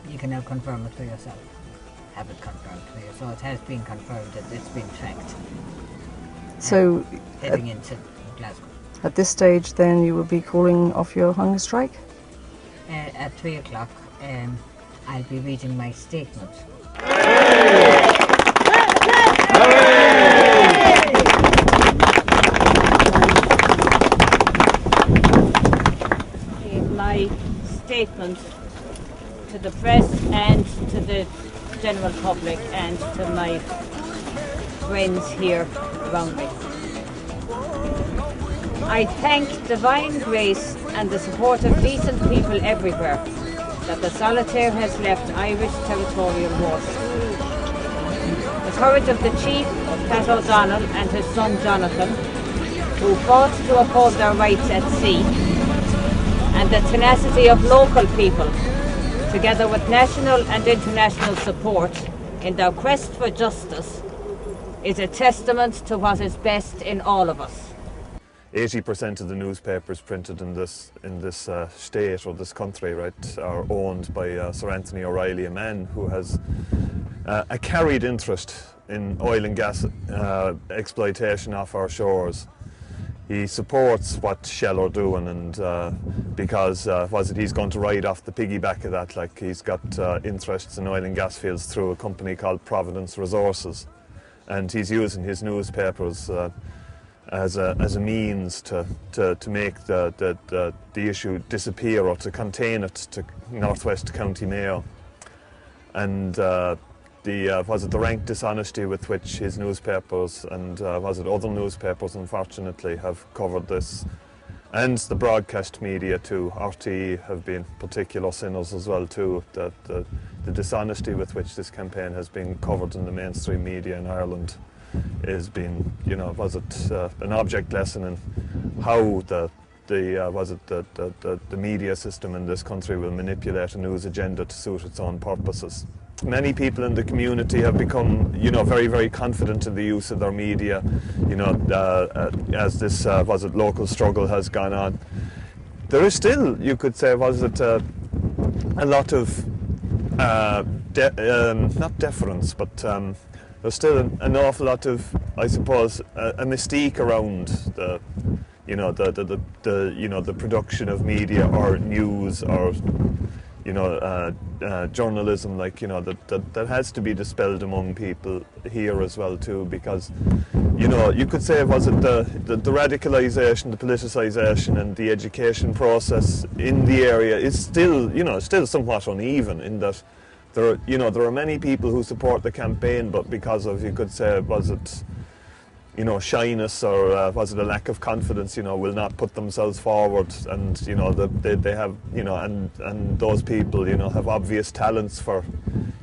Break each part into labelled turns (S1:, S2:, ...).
S1: you can now confirm it for yourself. Have it confirmed for you. So it has been confirmed that it's been tracked.
S2: So
S1: heading into Glasgow.
S2: At this stage then you will be calling off your hunger strike?
S1: At 3 o'clock I'll be reading my statement.
S3: My statement to the press and to the general public and to my friends here around me. I thank divine grace and the support of decent people everywhere that the solitaire has left Irish territorial waters. The courage of the chief, Pat O'Donnell, and his son Jonathan, who fought to uphold their rights at sea, and the tenacity of local people, together with national and international support in their quest for justice, is a testament to what is best in all of us.
S4: 80% of the newspapers printed in this state or this country, right, are owned by Sir Anthony O'Reilly, a man who has a carried interest in oil and gas exploitation off our shores. He supports what Shell are doing, and because he's going to ride off the piggyback of that, like he's got interests in oil and gas fields through a company called Providence Resources, and he's using his newspapers as a means to make the issue disappear or to contain it to Northwest County Mayo. And the rank dishonesty with which his newspapers and other newspapers unfortunately have covered this, and the broadcast media too, RTE have been particular sinners as well too. The dishonesty with which this campaign has been covered in the mainstream media in Ireland has been, an object lesson in how the media system in this country will manipulate a news agenda to suit its own purposes. Many people in the community have become, very, very confident in the use of their media, as this local struggle has gone on. There is still, you could say, a lot of not deference, but there's still an awful lot of, I suppose, a mystique around the production of media or news or journalism, that has to be dispelled among people here as well too, because you could say the radicalisation, the politicisation, and the education process in the area is still somewhat uneven in that. There are many people who support the campaign, but because of, you could say, shyness or a lack of confidence, will not put themselves forward, and they have, and those people, have obvious talents for,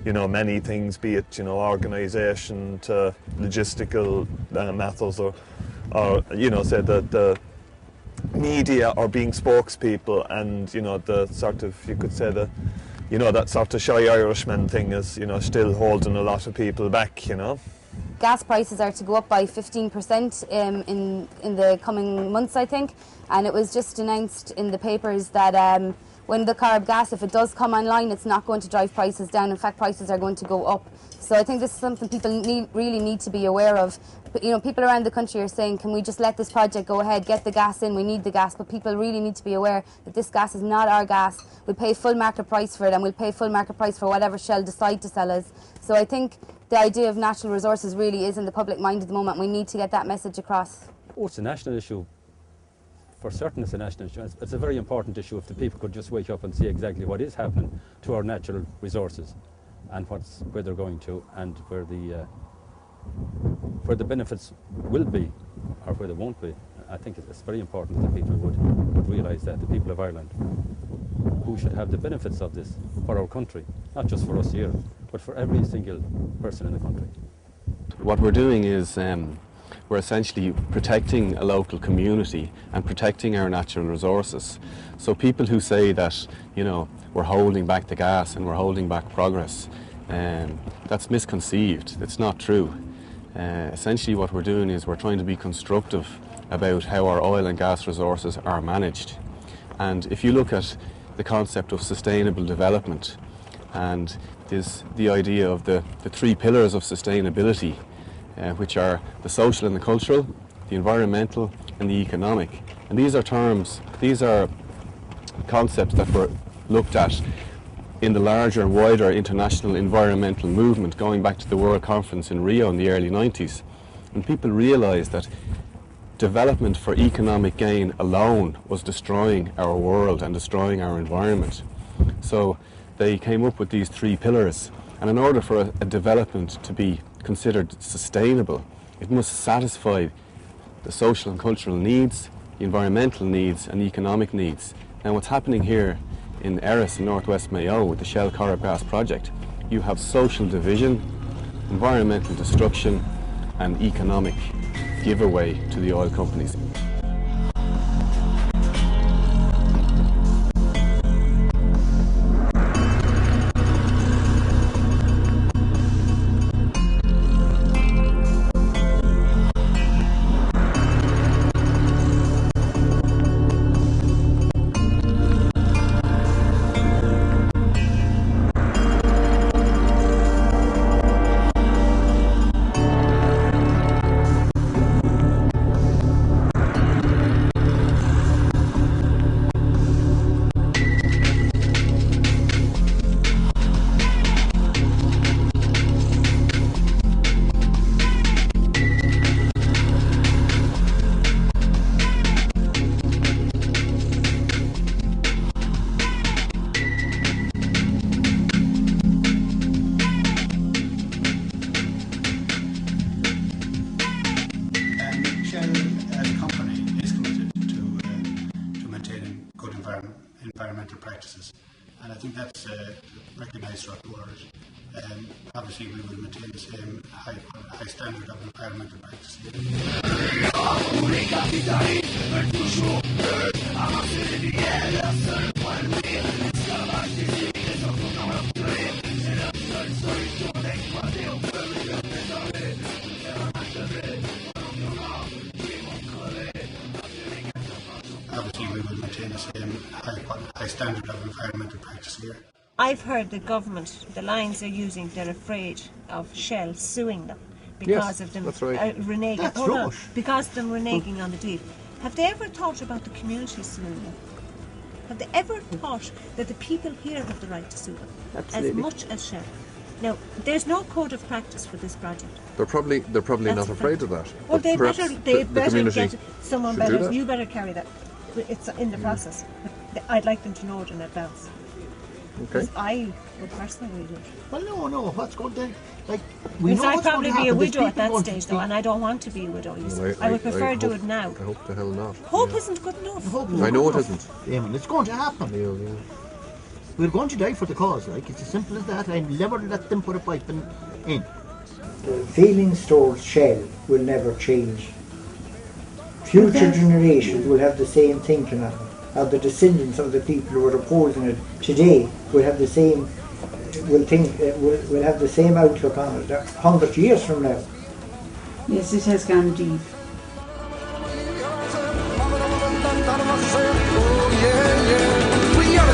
S4: many things, be it, organisation to logistical methods, or say the media or being spokespeople, and the sort of, you could say that sort of shy Irishman thing is, still holding a lot of people back,
S5: Gas prices are to go up by 15% in the coming months, I think, and it was just announced in the papers that when the carb gas, if it does come online, it's not going to drive prices down. In fact, prices are going to go up. So I think this is something people really need to be aware of. But, people around the country are saying, can we just let this project go ahead, get the gas in, we need the gas, but people really need to be aware that this gas is not our gas. We'll pay full market price for it, and we'll pay full market price for whatever Shell decide to sell us. So I think the idea of natural resources really is in the public mind at the moment. We need to get that message across.
S6: Oh, it's a national issue. For certain it's a national issue. It's a very important issue if the people could just wake up and see exactly what is happening to our natural resources and where they're going to, and where the benefits will be or where they won't be. I think it's very important that the people would realise that, the people of Ireland, who should have the benefits of this for our country, not just for us here, but for every single person in the country.
S7: What we're doing is we're essentially protecting a local community and protecting our natural resources. So people who say that, we're holding back the gas and we're holding back progress, that's misconceived. It's not true. Essentially what we're doing is we're trying to be constructive about how our oil and gas resources are managed. And if you look at the concept of sustainable development, and is the idea of the three pillars of sustainability, which are the social and the cultural, the environmental and the economic. And these are concepts that were looked at in the larger and wider international environmental movement going back to the World Conference in Rio in the early 90s. And people realised that development for economic gain alone was destroying our world and destroying our environment. So they came up with these three pillars, and in order for a development to be considered sustainable, it must satisfy the social and cultural needs, the environmental needs and the economic needs. Now what's happening here in Erris in Northwest Mayo with the Shell Corrib Gas project, you have social division, environmental destruction and economic giveaway to the oil companies.
S8: environmental practices, and I think that's recognised throughout the world. Obviously, we will maintain the same high standard of environmental practice. Obviously, we will maintain the same high standard of environmental practice here.
S9: I've heard the government, the lines they're using, they're afraid of Shell suing them because of them reneging. Because of them reneging on the deal. Have they ever thought about the community suing them? Have they ever thought that the people here have the right to sue them? Absolutely. As much as Shell? Now, there's no code of practice for this project.
S10: They're probably not afraid of that.
S9: Well, they better get someone better. You better carry that. It's in the process. But I'd like them to know it in advance.
S10: Okay.
S9: I would personally do it.
S8: Well, no. What's going to
S9: I'd probably be a widow at that stage, though, and I don't want to be a widow. I would prefer to do it now.
S10: I hope the hell not.
S9: Hope isn't good enough.
S10: I know it isn't.
S8: Yeah, it's going to happen.
S10: Yeah.
S8: We're going to die for the cause. It's as simple as that. I'll never let them put a pipe in.
S11: The feelings towards Shell will never change. Future generations will have the same thinking on it. Or the descendants of the people who are opposing it today will have the same, will have the same outlook on it 100 years from now.
S2: Yes, it has gone deep.
S12: We are